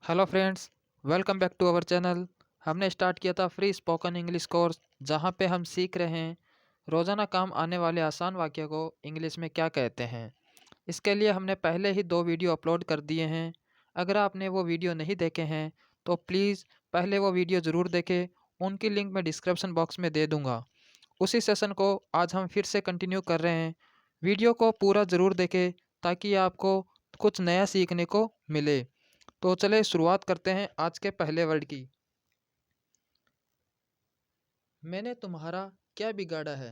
Hello friends, welcome back to our channel. हमने start किया था फ्री स्पोकन इंग्लिश कोर्स, जहां पे हम सीख रहे हैं रोज़ाना काम आने वाले आसान वाक्य को इंग्लिश में क्या कहते हैं। इसके लिए हमने पहले ही 2 वीडियो अपलोड कर दिए हैं। अगर आपने वो वीडियो नहीं देखे हैं तो प्लीज़ पहले वो वीडियो ज़रूर देखें। उनकी लिंक मैं डिस्क्रिप्शन बॉक्स में दे दूँगा। उसी सेशन को आज हम फिर से कंटिन्यू कर रहे हैं। वीडियो को पूरा ज़रूर देखें ताकि आपको कुछ नया सीखने को मिले। तो चले शुरुआत करते हैं आज के पहले वर्ड की। मैंने तुम्हारा क्या बिगाड़ा है?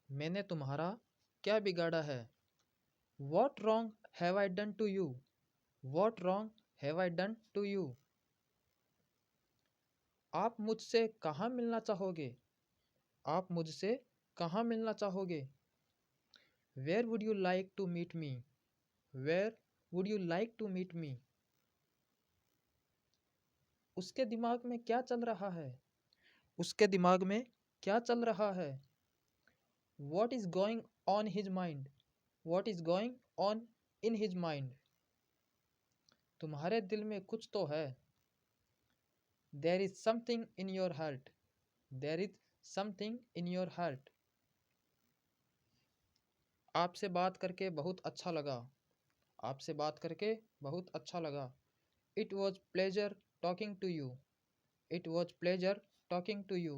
मैंने तुम्हारा क्या बिगाड़ा है? What wrong have I done to you? What wrong have I done to you? आप मुझसे कहाँ मिलना चाहोगे? आप मुझसे कहाँ मिलना चाहोगे? Where would you like to meet me? Where would you like to meet me? उसके दिमाग में क्या चल रहा है? उसके दिमाग में क्या चल रहा है? What is going on his mind? What is going on in his mind? तुम्हारे दिल में कुछ तो है। There is something in your heart. There is something in your heart. आपसे बात करके बहुत अच्छा लगा। आपसे बात करके बहुत अच्छा लगा। It was pleasure talking to you. It was pleasure talking to you.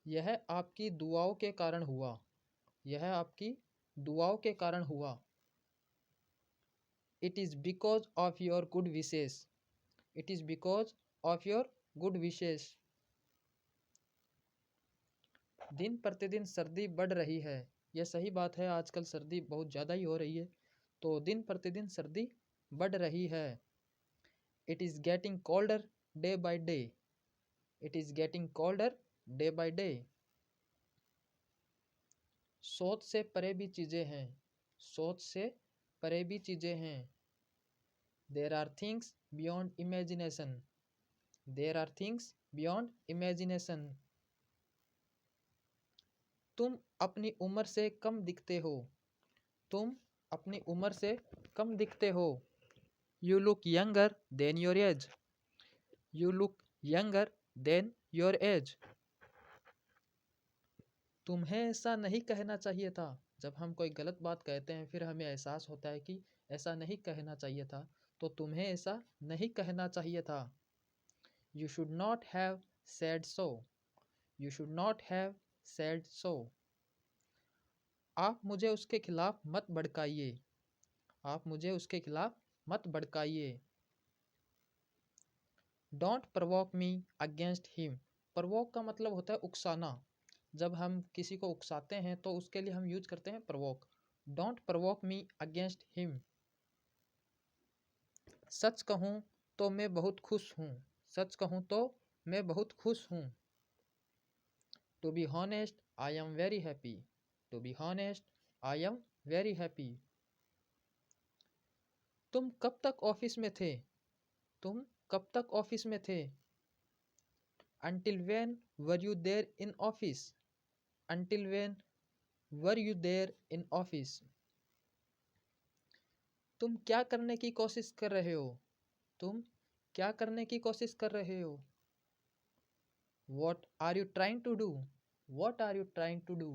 यह आपकी दुआओं के कारण हुआ। यह आपकी दुआओं के कारण हुआ। It is because of your good wishes. It is because of your good wishes. दिन प्रतिदिन सर्दी बढ़ रही है। यह सही बात है, आजकल सर्दी बहुत ज़्यादा ही हो रही है। तो दिन प्रतिदिन सर्दी बढ़ रही है। It is getting colder day by day. It is getting colder day by day. सोच से परे भी चीज़ें हैं। सोच से परे भी चीज़ें हैं। There are things beyond imagination. There are things beyond imagination. तुम अपनी उम्र से कम दिखते हो। तुम अपनी उम्र से कम दिखते हो। You look younger than your age. You look younger than your age. तुम्हें ऐसा नहीं कहना चाहिए था। जब हम कोई गलत बात कहते हैं फिर हमें एहसास होता है कि ऐसा नहीं कहना चाहिए था, तो तुम्हें ऐसा नहीं कहना चाहिए था। You should not have said so. You should not have said so. आप मुझे उसके खिलाफ मत भड़काइए। आप मुझे उसके खिलाफ मत भड़काइए। Don't provoke me against him. Provoke का मतलब होता है उकसाना। जब हम किसी को उकसाते हैं तो उसके लिए हम यूज करते हैं provoke. Don't provoke me against him. सच कहूँ तो मैं बहुत खुश हूँ। सच कहूँ तो मैं बहुत खुश हूँ। To be honest I am very happy. To be honest I am very happy. तुम कब तक ऑफिस में थे? तुम कब तक ऑफिस में थे? Until when were you there in office? Until when were you there in office? तुम क्या करने की कोशिश कर रहे हो? तुम क्या करने की कोशिश कर रहे हो? What are you trying to do? What are you trying to do?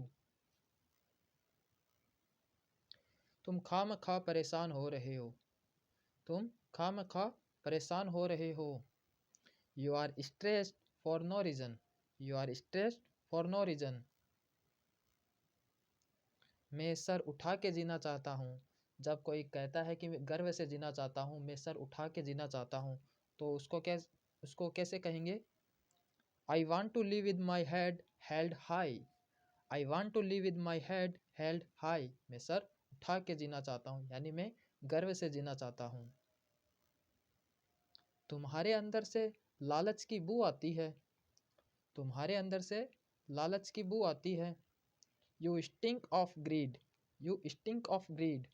तुम खामखा परेशान हो रहे हो। तुम खामखा परेशान हो रहे हो। You are stressed for no reason. You are stressed for no reason. मैं सर उठा के जीना चाहता हूँ। जब कोई कहता है कि मैं गर्व से जीना चाहता हूँ, मैं सर उठा के जीना चाहता हूँ, तो उसको कैसे कहेंगे? I want to live with my head held high. I want to live with my head held high. मैं सर उठा के जीना चाहता हूँ, यानी मैं गर्व से जीना चाहता हूँ। तुम्हारे अंदर से लालच की बू आती है। तुम्हारे अंदर से लालच की बू आती है। You stink of greed. You stink of greed.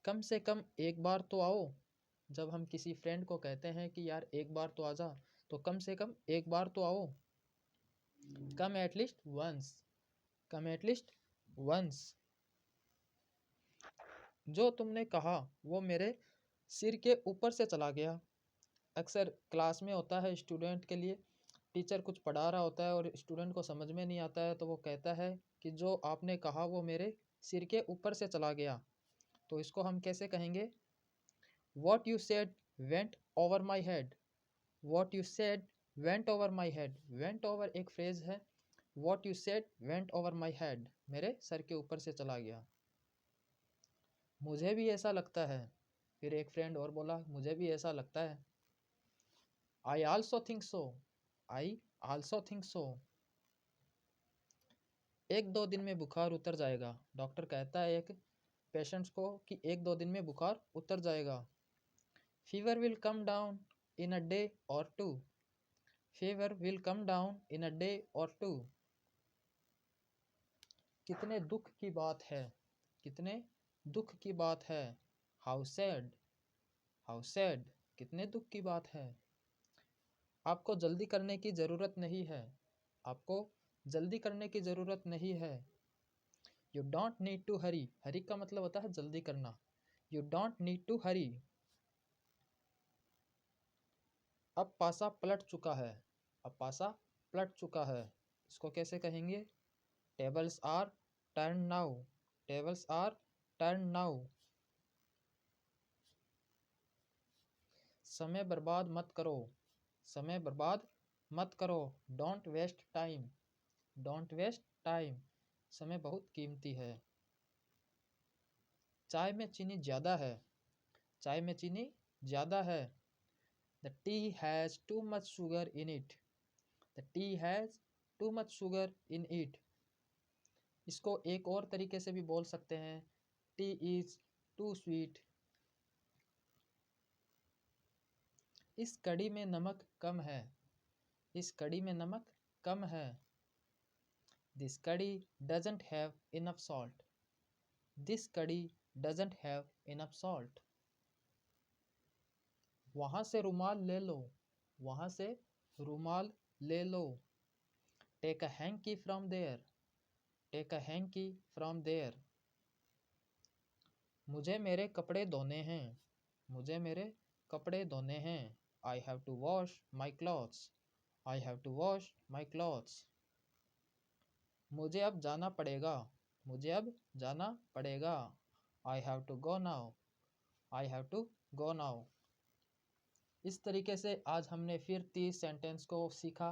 कम से कम एक बार तो आओ। जब हम किसी फ्रेंड को कहते हैं कि यार एक बार तो आ जा, तो कम से कम एक बार तो आओ। Come at least once. Come at least once. जो तुमने कहा वो मेरे सिर के ऊपर से चला गया। अक्सर क्लास में होता है स्टूडेंट के लिए, टीचर कुछ पढ़ा रहा होता है और स्टूडेंट को समझ में नहीं आता है, तो वो कहता है कि जो आपने कहा वो मेरे सिर के ऊपर से चला गया। तो इसको हम कैसे कहेंगे? What you said went over my head. What you said went over my head. Went over एक फ्रेज है। What you said went over my head, मेरे सर के ऊपर से चला गया। मुझे भी ऐसा लगता है। फिर एक फ्रेंड और बोला, मुझे भी ऐसा लगता है। I also think so. I also think so. एक दो दिन में बुखार उतर जाएगा। डॉक्टर कहता है एक पेशेंट्स को कि एक दो दिन में बुखार उतर जाएगा। Fever will come down in a day or two. Fever will come down in a day or two. कितने दुख की बात है। कितने दुख की बात है। How sad. हाउ सैड, कितने दुख की बात है। आपको जल्दी करने की ज़रूरत नहीं है। आपको जल्दी करने की ज़रूरत नहीं है। यू डोंट नीड टू हरी। हरी का मतलब होता है जल्दी करना। यू डोंट नीड टू हरी। अब पासा पलट चुका है। अब पासा पलट चुका है। इसको कैसे कहेंगे? Tables are turn now. Tables are turn now. समय बर्बाद मत करो। समय बर्बाद मत करो। Don't waste time. Don't waste time, समय बहुत कीमती है। चाय में चीनी ज़्यादा है। चाय में चीनी ज़्यादा है। The T has too much sugar in it. The T has too much sugar in it. इसको एक और तरीके से भी बोल सकते हैं, टी इज़ टू स्वीट। इस कड़ी में नमक कम है। इस कड़ी में नमक कम है। This curry doesn't have enough salt. This curry doesn't have enough salt. वहाँ से रुमाल ले लो। वहाँ से रुमाल ले लो। Take a hanky from there. Take a hanky from there. मुझे मेरे कपड़े धोने हैं। मुझे मेरे कपड़े धोने हैं। I have to wash my clothes. I have to wash my clothes. मुझे अब जाना पड़ेगा। मुझे अब जाना पड़ेगा। I have to go now. I have to go now. इस तरीके से आज हमने फिर 30 सेंटेंस को सीखा।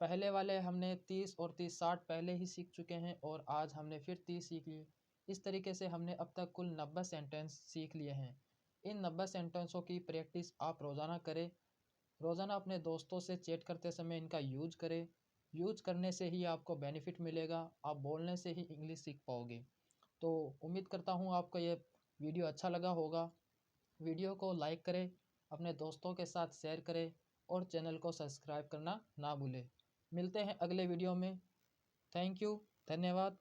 पहले वाले हमने 30 और 30 60 पहले ही सीख चुके हैं और आज हमने फिर 30 सीख लिए। इस तरीके से हमने अब तक कुल 90 सेंटेंस सीख लिए हैं। इन 90 सेंटेंसों की प्रैक्टिस आप रोज़ाना करें। रोज़ाना अपने दोस्तों से चैट करते समय इनका यूज करें। यूज करने से ही आपको बेनिफिट मिलेगा। आप बोलने से ही इंग्लिश सीख पाओगे। तो उम्मीद करता हूँ आपको ये वीडियो अच्छा लगा होगा। वीडियो को लाइक करें, अपने दोस्तों के साथ शेयर करें और चैनल को सब्सक्राइब करना ना भूलें। मिलते हैं अगले वीडियो में। थैंक यू, धन्यवाद।